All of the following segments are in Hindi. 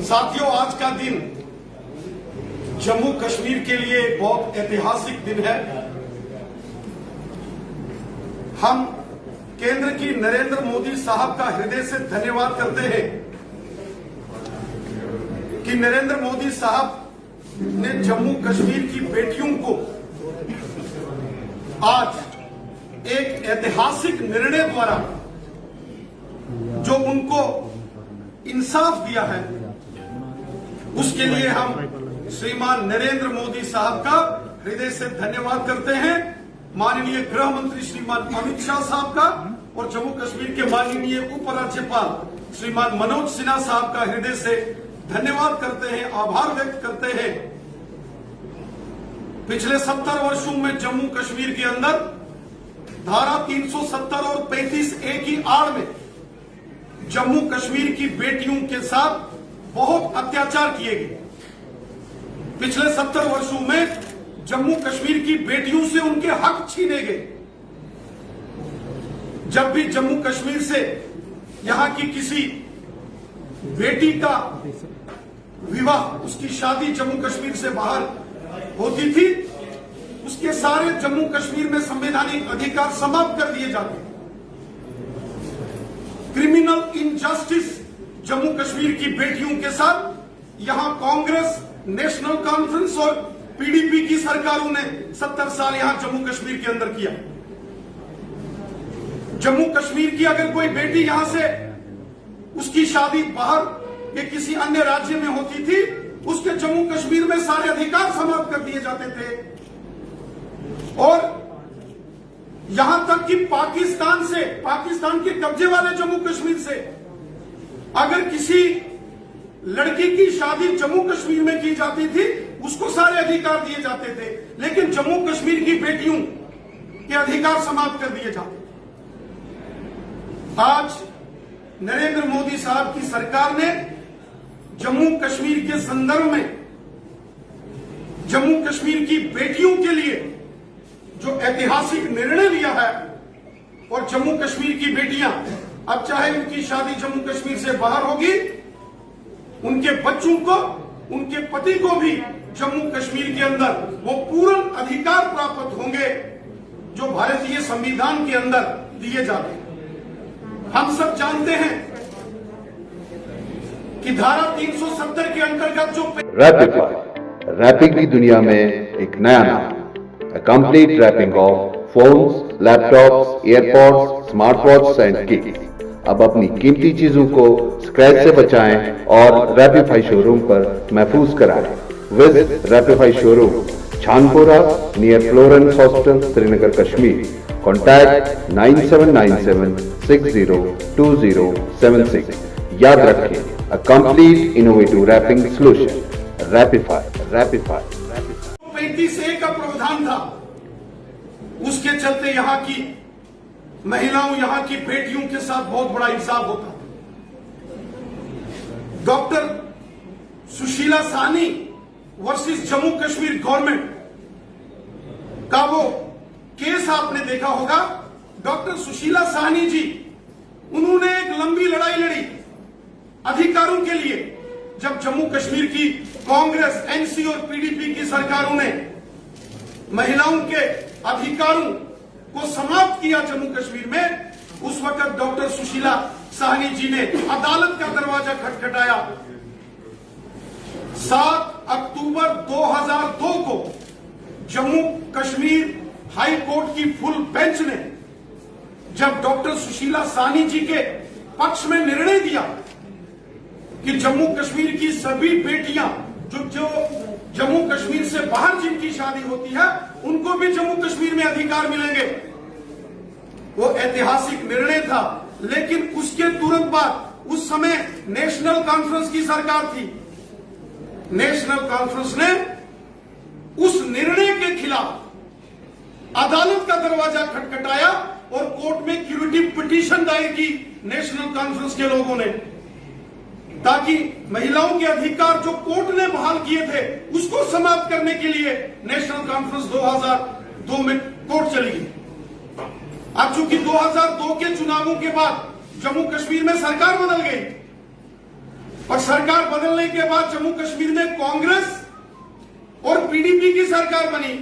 साथियों, आज का दिन जम्मू कश्मीर के लिए बहुत ऐतिहासिक दिन है। हम केंद्र की नरेंद्र मोदी साहब का हृदय से धन्यवाद करते हैं कि नरेंद्र मोदी साहब ने जम्मू कश्मीर की बेटियों को आज एक ऐतिहासिक निर्णय द्वारा जो उनको इंसाफ दिया है, उसके लिए हम श्रीमान नरेंद्र मोदी साहब का हृदय से धन्यवाद करते हैं। माननीय गृह मंत्री श्रीमान अमित शाह साहब का और जम्मू कश्मीर के माननीय उपराज्यपाल श्रीमान मनोज सिन्हा साहब का हृदय से धन्यवाद करते हैं, आभार व्यक्त करते हैं। पिछले 70 वर्षों में जम्मू कश्मीर के अंदर धारा 370 और 35A की आड़ में जम्मू कश्मीर की बेटियों के साथ बहुत अत्याचार किए गए। पिछले 70 वर्षों में जम्मू कश्मीर की बेटियों से उनके हक छीने गए। जब भी जम्मू कश्मीर से यहां की किसी बेटी का विवाह, उसकी शादी जम्मू कश्मीर से बाहर होती थी, उसके सारे जम्मू कश्मीर में संवैधानिक अधिकार समाप्त कर दिए जाते। क्रिमिनल इनजस्टिस जम्मू कश्मीर की बेटियों के साथ यहां कांग्रेस, नेशनल कॉन्फ्रेंस और पीडीपी की सरकारों ने 70 साल यहां जम्मू कश्मीर के अंदर किया। जम्मू कश्मीर की अगर कोई बेटी यहां से उसकी शादी बाहर के किसी अन्य राज्य में होती थी, उसके जम्मू कश्मीर में सारे अधिकार समाप्त कर दिए जाते थे। और यहां तक कि पाकिस्तान के कब्जे वाले जम्मू कश्मीर से अगर किसी लड़की की शादी जम्मू कश्मीर में की जाती थी, उसको सारे अधिकार दिए जाते थे, लेकिन जम्मू कश्मीर की बेटियों के अधिकार समाप्त कर दिए जाते। आज नरेंद्र मोदी साहब की सरकार ने जम्मू कश्मीर के संदर्भ में जम्मू कश्मीर की बेटियों के लिए जो ऐतिहासिक निर्णय लिया है, और जम्मू कश्मीर की बेटियां अब चाहे उनकी शादी जम्मू कश्मीर से बाहर होगी, उनके बच्चों को, उनके पति को भी जम्मू कश्मीर के अंदर वो पूर्ण अधिकार प्राप्त होंगे जो भारतीय संविधान के अंदर दिए जाते हैं। हम सब जानते हैं कि धारा 370 के अंतर्गत जो रैपिंग की दुनिया में एक नया नाम, a complete wrapping of phones, laptops, AirPods, smartwatches and kits। अब अपनी कीमती चीजों को स्क्रैच से बचाएं और रैपिफाई शोरूम पर महफूज कराएं। With Rapify showroom, Chhanpora near Florence hospital, Srinagar, Kashmir. Contact 9797 602076। याद रखें, a complete innovative wrapping solution, Rapify। 35A का प्रावधान था, उसके चलते यहां की महिलाओं, यहां की बेटियों के साथ बहुत बड़ा इंसाफ होता। Doctor Sushila Sahni versus Jammu Kashmir government का वो केस आपने देखा होगा। डॉक्टर सुशीला साहनी जी, उन्होंने एक लंबी लड़ाई लड़ी अधिकारों के लिए। जब जम्मू कश्मीर की कांग्रेस, एनसी और पीडीपी की सरकारों ने महिलाओं के अधिकारों को समाप्त किया जम्मू कश्मीर में, उस वक्त डॉक्टर सुशीला साहनी जी ने अदालत का दरवाजा खटखटाया। 7 अक्टूबर 2002 को जम्मू कश्मीर हाई कोर्ट की फुल बेंच ने जब डॉक्टर सुशीला साहनी जी के पक्ष में निर्णय दिया कि जम्मू कश्मीर की सभी बेटियां जो जम्मू कश्मीर से बाहर जिनकी शादी होती है, उनको भी जम्मू कश्मीर में अधिकार मिलेंगे, वो ऐतिहासिक निर्णय था। लेकिन उसके तुरंत बाद उस समय नेशनल कॉन्फ्रेंस की सरकार थी। नेशनल कॉन्फ्रेंस ने उस निर्णय के खिलाफ अदालत का दरवाजा खटखटाया और कोर्ट में क्यूरेटिव पिटीशन दायर की नेशनल कॉन्फ्रेंस के लोगों ने, ताकि महिलाओं के अधिकार जो कोर्ट ने बहाल किए थे उसको समाप्त करने के लिए नेशनल कॉन्फ्रेंस 2002 में कोर्ट चली गई। अब चूंकि 2002 के चुनावों के बाद जम्मू कश्मीर में सरकार बदल गई और सरकार बदलने के बाद जम्मू कश्मीर में कांग्रेस और पीडीपी की सरकार बनी।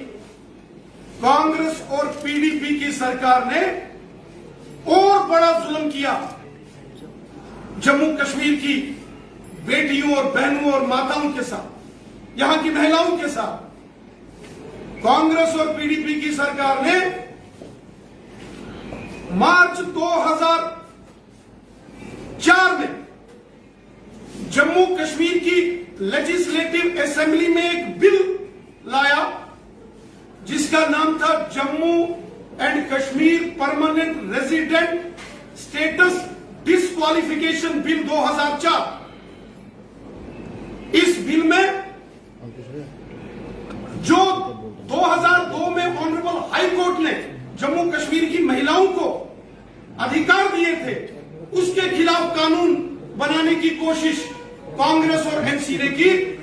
कांग्रेस और पीडीपी की सरकार ने और बड़ा जुल्म किया जम्मू कश्मीर की बेटियों और बहनों और माताओं के साथ, यहां की महिलाओं के साथ। कांग्रेस और पीडीपी की सरकार ने मार्च 2004 में जम्मू कश्मीर की लेजिस्लेटिव असेंबली में एक बिल लाया जिसका नाम था Jammu and Kashmir permanent resident status disqualification bill 2004। इस बिल में जो 2002 में ऑनरेबल हाई कोर्ट ने जम्मू कश्मीर की महिलाओं को अधिकार दिए थे, उसके खिलाफ कानून बनाने की कोशिश कांग्रेस और एनसी ने की।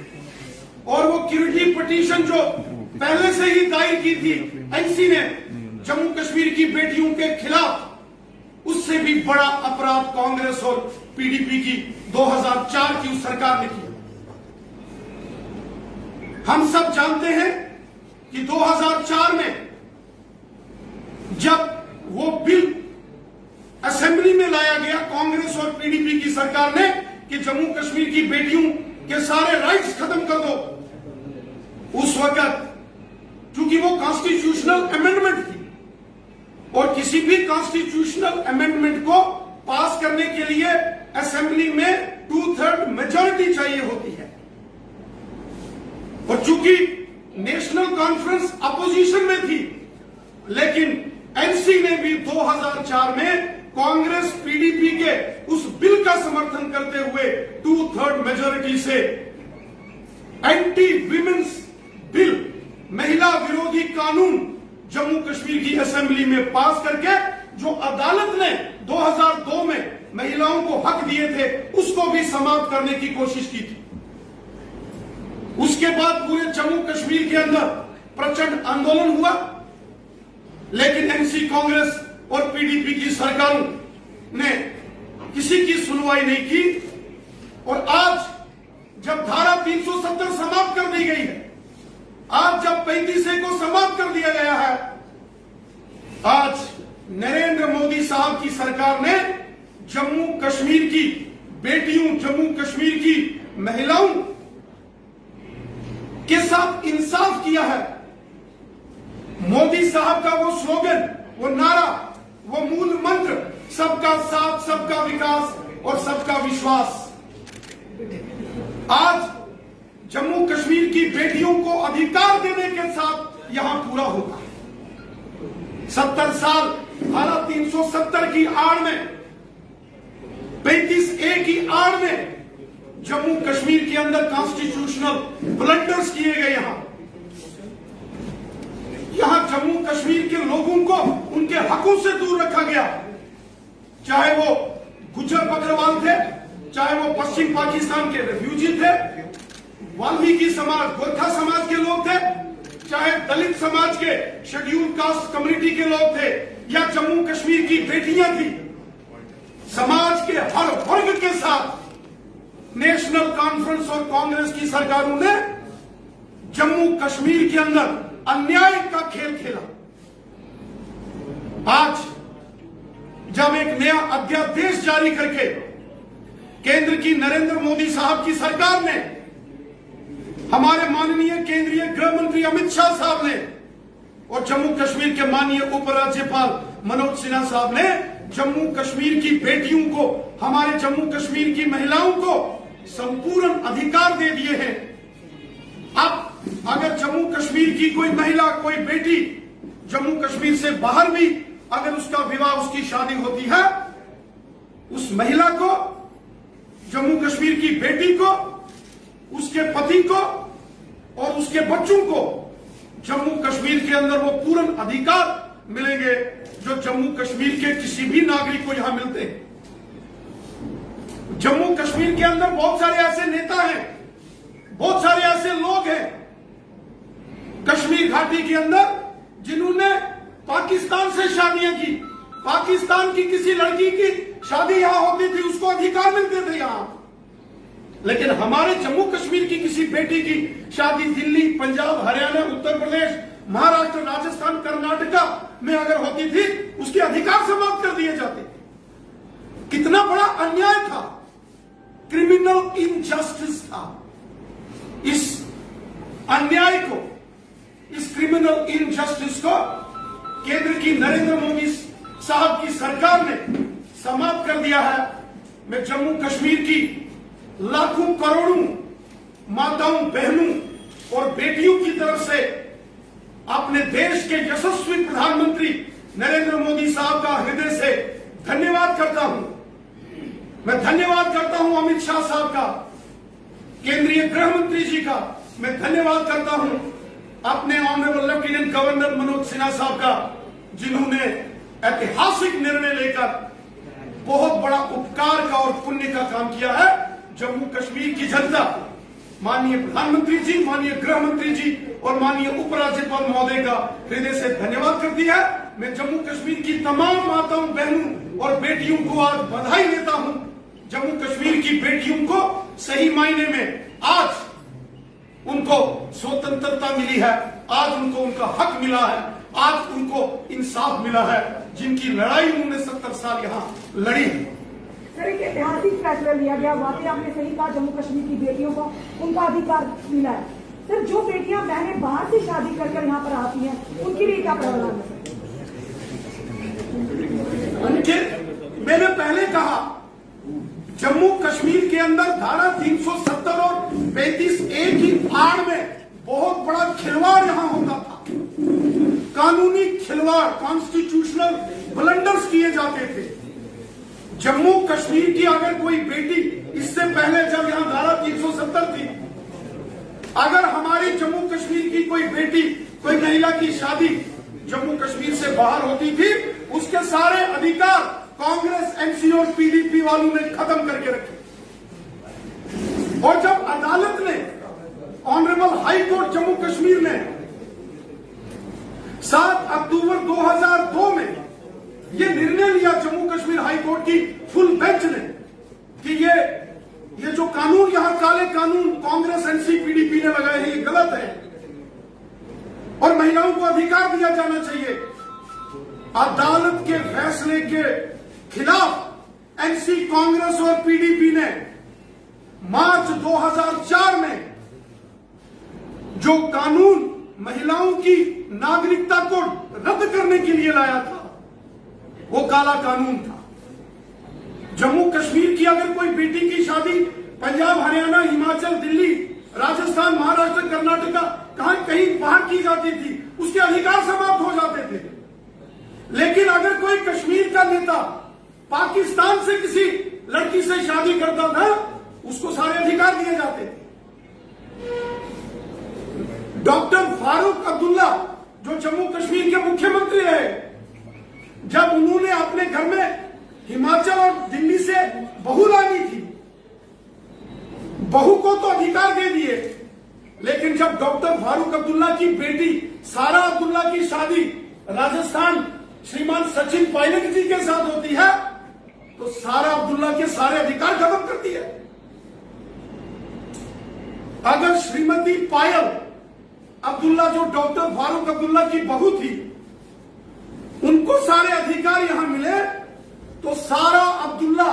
और वो क्यूरिटी पिटीशन जो पहले से ही दायर की थी एनसी ने जम्मू कश्मीर की बेटियों के खिलाफ, उससे भी बड़ा अपराध कांग्रेस और पीडीपी की 2004 की उस सरकार ने किया। हम सब जानते हैं कि 2004 में जब वो बिल असेंबली में लाया गया कांग्रेस और पीडीपी की सरकार ने कि जम्मू कश्मीर की बेटियों के सारे राइट्स खत्म कर दो, उस वक्त क्योंकि वो कॉन्स्टिट्यूशनल अमेंडमेंट थी और किसी भी कॉन्स्टिट्यूशनल अमेंडमेंट को पास करने के लिए असेंबली में 2/3 मेजॉरिटी चाहिए होती है। और चूंकि नेशनल कॉन्फ्रेंस अपोजिशन में थी, लेकिन एनसी ने भी 2004 में कांग्रेस पीडीपी के उस बिल का समर्थन करते हुए 2/3 मेजॉरिटी से एंटी विमेन्स बिल, महिला विरोधी कानून जम्मू कश्मीर की असेंबली में पास करके जो अदालत ने 2002 में महिलाओं को हक दिए थे, उसको भी समाप्त करने की कोशिश की थी। उसके बाद पूरे जम्मू कश्मीर के अंदर प्रचंड आंदोलन हुआ, लेकिन एनसी, कांग्रेस और पीडीपी की सरकारों ने किसी की सुनवाई नहीं की। और आज जब धारा 370 समाप्त कर दी गई है, आज जब 35A को समाप्त कर दिया गया है, आज नरेंद्र मोदी साहब की सरकार ने जम्मू कश्मीर की बेटियों, जम्मू कश्मीर की महिलाओं के साथ इंसाफ किया है। मोदी साहब का वो स्लोगन, वो नारा, वो मूल मंत्र, सबका साथ, सबका विकास और सबका विश्वास, आज जम्मू कश्मीर की बेटियों को अधिकार देने के साथ यहां पूरा होगा। 70 साल धारा 370 की आड़ में, 35A की आड़ में जम्मू कश्मीर के अंदर कॉन्स्टिट्यूशनल ब्लंडर्स किए गए। यहां जम्मू कश्मीर के लोगों को उनके हकों से दूर रखा गया, चाहे वो गुज्जर बकरवाल थे, चाहे वो पश्चिम पाकिस्तान के रेफ्यूजी थे, वाल्मीकि समाज, गोरखा समाज के लोग थे, चाहे दलित समाज के शेड्यूल कास्ट कम्युनिटी के लोग थे, या जम्मू कश्मीर की बेटियां थी। समाज के हर वर्ग के साथ नेशनल कॉन्फ्रेंस और कांग्रेस की सरकारों ने जम्मू कश्मीर के अंदर अन्याय का खेल खेला। आज जब एक नया अध्यादेश जारी करके केंद्र की नरेंद्र मोदी साहब की सरकार ने, हमारे माननीय केंद्रीय गृह मंत्री अमित शाह साहब ने और जम्मू कश्मीर के माननीय उपराज्यपाल मनोज सिन्हा साहब ने जम्मू कश्मीर की बेटियों को, हमारे जम्मू कश्मीर की महिलाओं को संपूर्ण अधिकार दे दिए हैं। अब अगर जम्मू कश्मीर की कोई महिला, कोई बेटी जम्मू कश्मीर से बाहर भी अगर उसका विवाह, उसकी शादी होती है, उस महिला को, जम्मू कश्मीर की बेटी को, उसके पति को और उसके बच्चों को जम्मू कश्मीर के अंदर वो पूर्ण अधिकार मिलेंगे जो जम्मू कश्मीर के किसी भी नागरिक को यहां मिलते हैं। जम्मू कश्मीर के अंदर बहुत सारे ऐसे नेता हैं, बहुत सारे ऐसे लोग हैं कश्मीर घाटी के अंदर जिन्होंने पाकिस्तान से शादियां की, पाकिस्तान की किसी लड़की की शादी यहां होती थी, उसको अधिकार मिलते थे यहां। लेकिन हमारे जम्मू कश्मीर की किसी बेटी की शादी दिल्ली, पंजाब, हरियाणा, उत्तर प्रदेश, महाराष्ट्र, राजस्थान, कर्नाटका में अगर होती थी, उसके अधिकार समाप्त कर दिए जाते थे। कितना बड़ा अन्याय था, क्रिमिनल इनजस्टिस था। इस अन्याय को, इस क्रिमिनल इनजस्टिस को केंद्र की नरेंद्र मोदी साहब की सरकार ने समाप्त कर दिया है। मैं जम्मू कश्मीर की लाखों करोड़ों माताओं, बहनों और बेटियों की तरफ से अपने देश के यशस्वी प्रधानमंत्री नरेंद्र मोदी साहब का हृदय से धन्यवाद करता हूं। मैं धन्यवाद करता हूं अमित शाह साहब का, केंद्रीय गृह मंत्री जी का। मैं धन्यवाद करता हूं अपने honourable lieutenant governor Manoj Sinha साहब का, जिन्होंने ऐतिहासिक निर्णय लेकर बहुत बड़ा उपकार का और पुण्य का काम किया है। जम्मू कश्मीर की जनता माननीय प्रधानमंत्री जी, माननीय गृह मंत्री जी और माननीय उपराज्यपाल महोदय का हृदय से धन्यवाद करती है। मैं जम्मू कश्मीर की तमाम माताओं, बहनों और बेटियों को आज बधाई देता हूं। जम्मू कश्मीर की बेटियों को सही मायने में आज उनको स्वतंत्रता मिली है, आज उनको उनका हक मिला है, आज उनको इंसाफ मिला है, जिनकी लड़ाई उन्होंने 70 साल यहां लड़ी है। सर, एक ऐतिहासिक फैसला लिया गया, वाकई आपने सही कहा, जम्मू कश्मीर की बेटियों को उनका अधिकार मिला है। सर, जो बेटियां बहनें बाहर से शादी कर यहाँ पर आती हैं, उनके लिए क्या प्रावधान है? उनके, मैंने पहले कहा, जम्मू कश्मीर के अंदर धारा 370 और 35A की आड़ में बहुत बड़ा खिलवाड़ यहां होता था। कानूनी खिलवाड़, कॉन्स्टिट्यूशनल ब्लंडर्स किए जाते थे। जम्मू कश्मीर की अगर कोई बेटी, इससे पहले जब यहां धारा 370 थी, अगर हमारी जम्मू कश्मीर की कोई बेटी, कोई महिला की शादी जम्मू कश्मीर से बाहर होती थी, उसके सारे अधिकार कांग्रेस, एनसी और पीडीपी वालों ने खत्म करके रखे। और जब अदालत ने, honourable high court Jammu Kashmir ने 7 अक्टूबर 2002 में यह निर्णय लिया, जम्मू कश्मीर हाई कोर्ट की फुल बेंच ने, कि ये जो कानून, यहां काले कानून कांग्रेस, एनसी, पीडीपी ने लगाए हैं, ये गलत है और महिलाओं को अधिकार दिया जाना चाहिए। अदालत के फैसले के खिलाफ एनसी, कांग्रेस और पीडीपी ने मार्च 2004 में जो कानून महिलाओं की नागरिकता को रद्द करने के लिए लाया था, वो काला कानून था। जम्मू कश्मीर की अगर कोई बेटी की शादी पंजाब, हरियाणा, हिमाचल, दिल्ली, राजस्थान, महाराष्ट्र, कर्नाटका कहीं बाहर की जाती थी, उसके अधिकार समाप्त हो जाते थे। लेकिन अगर कोई कश्मीर का नेता पाकिस्तान से किसी लड़की से शादी करता था, उसको सारे अधिकार दिए जाते थे। डॉक्टर फारूक अब्दुल्ला, जो जम्मू कश्मीर के मुख्यमंत्री रहे, जब उन्होंने अपने घर में हिमाचल और दिल्ली से बहू लानी थी, बहू को तो अधिकार दे दिए, लेकिन जब डॉक्टर फारूक अब्दुल्ला की बेटी सारा अब्दुल्ला की शादी राजस्थान श्रीमान सचिन पायलट जी के साथ होती है, तो सारा अब्दुल्ला के सारे अधिकार खत्म कर दिए। अगर श्रीमती पायल अब्दुल्ला, जो डॉक्टर फारूक अब्दुल्ला की बहू थी, उनको सारे अधिकार यहां मिले, तो सारा अब्दुल्ला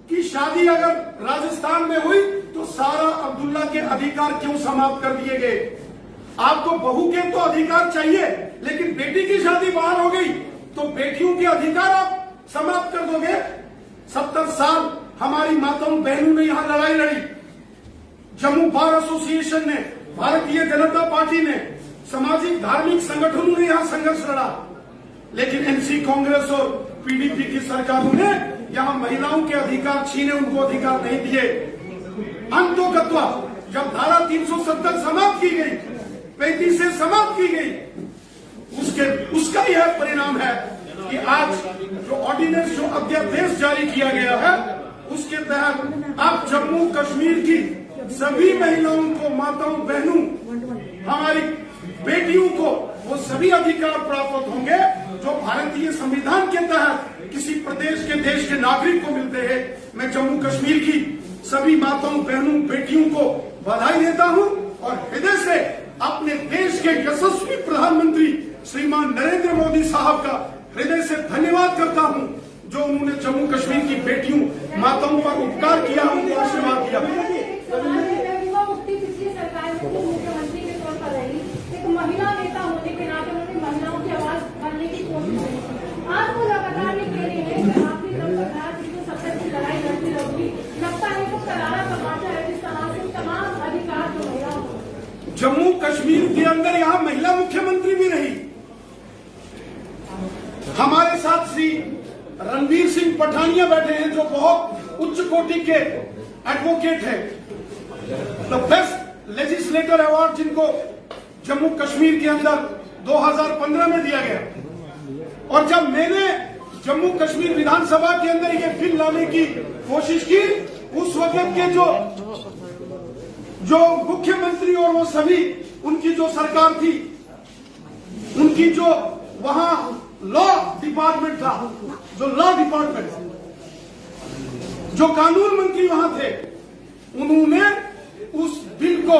की शादी अगर राजस्थान में हुई, तो सारा अब्दुल्ला के अधिकार क्यों समाप्त कर दिए गए? आपको बहू के तो अधिकार चाहिए, लेकिन बेटी की शादी बाहर हो गई तो बेटियों के अधिकार आप समाप्त कर दोगे। 70 साल हमारी माताओं, बहनों ने यहां लड़ाई लड़ी। जम्मू बार एसोसिएशन ने, भारतीय जनता पार्टी ने, सामाजिक धार्मिक संगठनों ने यहां संघर्ष लड़ा, लेकिन एनसी, कांग्रेस और पीडीपी की सरकारों ने यहां महिलाओं के अधिकार छीने, उनको अधिकार नहीं दिए। अंतोगत्वा जब धारा 370 समाप्त की गई, 35 से समाप्त की गई, उसका यह परिणाम है कि आज जो ऑर्डिनेंस, जो अध्यादेश जारी किया गया है, उसके तहत अब जम्मू कश्मीर की सभी महिलाओं को, माताओं, बहनों, हमारी बेटियों को वो सभी अधिकार प्राप्त होंगे जो भारतीय संविधान के तहत किसी प्रदेश के, देश के नागरिक को मिलते हैं। मैं जम्मू कश्मीर की सभी माताओं, बहनों, बेटियों को बधाई देता हूं और हृदय से अपने देश के यशस्वी प्रधानमंत्री श्रीमान नरेंद्र मोदी साहब का हृदय से धन्यवाद करता हूं, जो उन्होंने जम्मू कश्मीर की बेटियों, माताओं पर उपकार किया, उनको आशीर्वाद दिया। पिछली सरकार में मुख्यमंत्री के तौर पर रही, एक महिला नेता होने के नाते उन्होंने महिलाओं की आवाज बनने की कोशिश की। आज वो लगातार ये कह रही है कि आपकी सरकार जो सत्ता की लड़ाई लड़ती रहोगी, लगता है वो करारा तमाचा है जिस तरह से तमाम अधिकार जो महिलाओं को। जम्मू कश्मीर के अंदर यहाँ महिला मुख्यमंत्री भी रही। हमारे साथ श्री रणवीर सिंह पठानिया बैठे हैं, जो बहुत उच्च कोटि के एडवोकेट हैं। द बेस्ट लेजिस्लेटर अवार्ड जिनको जम्मू कश्मीर के अंदर 2015 में दिया गया। और जब मैंने जम्मू कश्मीर विधानसभा के अंदर ये बिल लाने की कोशिश की, उस वक्त के जो मुख्यमंत्री और वो सभी उनकी जो सरकार थी, उनकी जो वहां लॉ डिपार्टमेंट था, जो लॉ डिपार्टमेंट, जो कानून मंत्री वहां थे, उन्होंने उस बिल को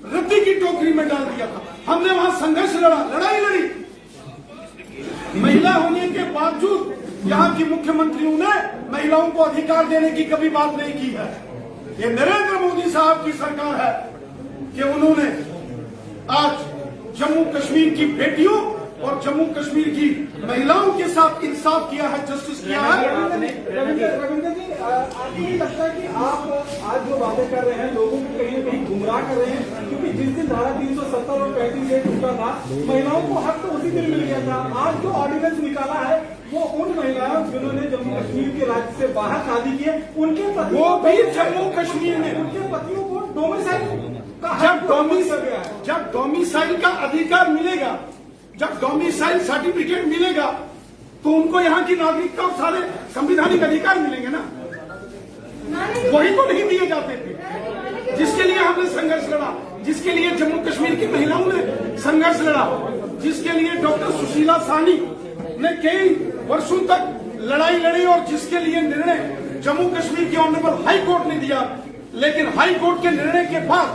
रद्दी की टोकरी में डाल दिया था। हमने वहां संघर्ष लड़ा, लड़ाई लड़ी। महिला होने के बावजूद यहां की मुख्यमंत्रियों ने महिलाओं को अधिकार देने की कभी बात नहीं की है। ये नरेंद्र मोदी साहब की सरकार है कि उन्होंने आज जम्मू कश्मीर की बेटियों और जम्मू कश्मीर की महिलाओं के साथ इंसाफ किया है, जस्टिस किया है। रविंद्र जी, आपको नहीं लगता कि आप आज जो बातें कर रहे हैं लोगों को कहीं न कहीं गुमराह कर रहे हैं? क्योंकि जिस दिन धारा 370 और 35 टूटा था, महिलाओं को हक तो उसी दिन मिल गया था। आज जो ऑर्डिनेंस निकाला है वो उन महिलाओं जिन्होंने जम्मू कश्मीर के राज्य से बाहर शादी की है, उनके पति, वो भी जम्मू कश्मीर में, उनके पतियों को डोमिसाइल जब डोमिसाइल का अधिकार मिलेगा, जब डोमिसाइल सर्टिफिकेट मिलेगा, तो उनको यहाँ की नागरिकता और सारे संवैधानिक अधिकार मिलेंगे ना। वही तो नहीं दिए जाते थे, जिसके लिए हमने संघर्ष लड़ा, जिसके लिए जम्मू कश्मीर की महिलाओं ने संघर्ष लड़ा, जिसके लिए डॉक्टर सुशीला सानी ने कई वर्षों तक लड़ाई लड़ी और जिसके लिए निर्णय जम्मू कश्मीर की ऑनरेबल हाई कोर्ट ने दिया। लेकिन हाई कोर्ट के निर्णय के बाद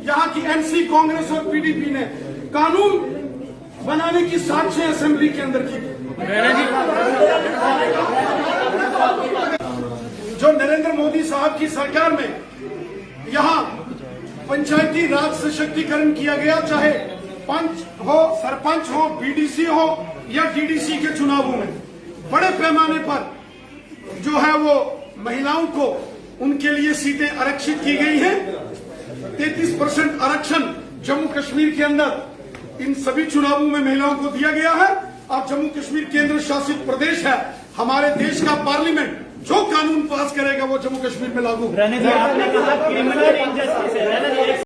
यहाँ की एनसी, कांग्रेस और पीडीपी ने कानून बनाने की साजिश असेंबली के अंदर की। जो नरेंद्र मोदी साहब की सरकार में यहाँ पंचायती राज सशक्तिकरण किया गया, चाहे पंच हो, सरपंच हो, बीडीसी हो या डीडीसी के चुनावों में बड़े पैमाने पर जो है वो महिलाओं को उनके लिए सीटें आरक्षित की गई हैं। 33% आरक्षण जम्मू कश्मीर के अंदर इन सभी चुनावों में महिलाओं को दिया गया है। और जम्मू कश्मीर केंद्र शासित प्रदेश है। हमारे देश का पार्लियामेंट जो कानून पास करेगा वो जम्मू कश्मीर में लागू। आपने कहा क्रिमिनल इंजस्टिस है।